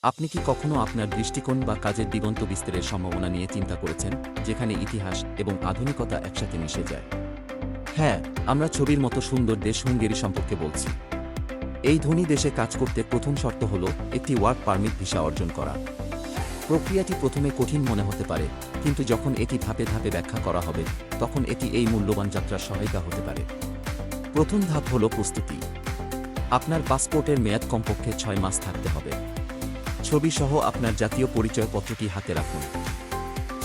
আপনি কি কখনো আপনার দৃষ্টিকোণ বা কাজের দিগন্ত বিস্তারের সম্ভাবনা নিয়ে চিন্তা করেছেন, যেখানে ইতিহাস এবং আধুনিকতা একসাথে মিশে যায়? হ্যাঁ, আমরা ছবির মতো সুন্দর দেশ হুঙ্গেরি সম্পর্কে বলছি। এই ধনী দেশে কাজ করতে প্রথম শর্ত হল একটি ওয়ার্ক পারমিট ভিসা অর্জন করা। প্রক্রিয়াটি প্রথমে কঠিন মনে হতে পারে, কিন্তু যখন এটি ধাপে ধাপে ব্যাখ্যা করা হবে, তখন এটি এই মূল্যবান যাত্রার সহায়িকা হতে পারে। প্রথম ধাপ হল প্রস্তুতি। আপনার পাসপোর্টের মেয়াদ কমপক্ষে 6 মাস থাকতে হবে। ছবি সহ আপনার জাতীয় পরিচয়পত্রটি হাতে রাখুন।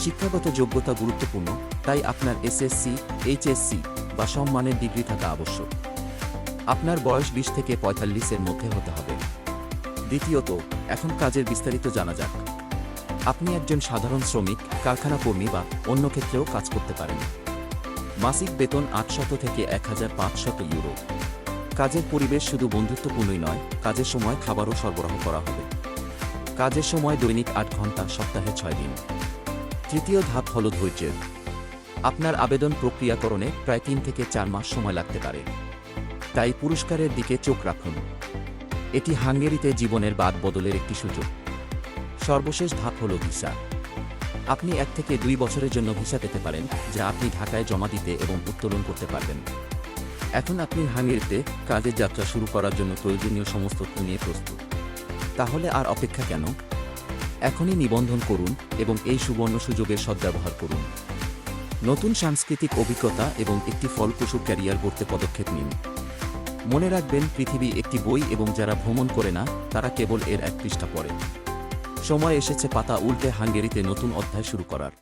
শিক্ষাগত যোগ্যতা গুরুত্বপূর্ণ, তাই আপনার এসএসসি, এইচএসসি বা সমমানের ডিগ্রি থাকা আবশ্যক। আপনার বয়স 20 থেকে 45-এর মধ্যে হতে হবে। দ্বিতীয়ত, এখন কাজের বিস্তারিত জানা যাক। আপনি একজন সাধারণ শ্রমিক, কারখানা কর্মী বা অন্য ক্ষেত্রেও কাজ করতে পারেন। মাসিক বেতন 800 থেকে 1500 ইউরো। কাজের পরিবেশ শুধু বন্ধুত্বপূর্ণই নয়, কাজের সময় খাবারও সরবরাহ করা হবে। কাজের সময় দৈনিক 8 ঘন্টা, সপ্তাহে 6 দিন। তৃতীয় ধাপ হল ধৈর্যের। আপনার আবেদন প্রক্রিয়াকরণে প্রায় 3 থেকে 4 মাস সময় লাগতে পারে, তাই পুরস্কারের দিকে চোখ রাখুন। এটি হাঙ্গেরিতে জীবনের বাদ বদলের একটি সুযোগ। সর্বশেষ ধাপ হল ভিসা। আপনি 1 থেকে 2 বছরের জন্য ভিসা পেতে পারেন, যা আপনি ঢাকায় জমা দিতে এবং উত্তোলন করতে পারবেন। এখন আপনি হাঙ্গেরিতে কাজের যাত্রা শুরু করার জন্য প্রয়োজনীয় সমস্ত তথ্য নিয়ে প্রস্তুত। তাহলে আর অপেক্ষা কেন? এখনই নিবন্ধন করুন এবং এই সুবর্ণ সুযোগের সদ্ব্যবহার করুন। নতুন সাংস্কৃতিক অভিজ্ঞতা এবং একটি ফলপ্রসূ ক্যারিয়ার গড়তে পদক্ষেপ নিন। মনে রাখবেন, পৃথিবী একটি বই এবং যারা ভ্রমণ করে না, তারা কেবল এর এক পৃষ্ঠা পড়ে। সময় এসেছে পাতা উল্টে হাঙ্গেরিতে নতুন অধ্যায় শুরু করার।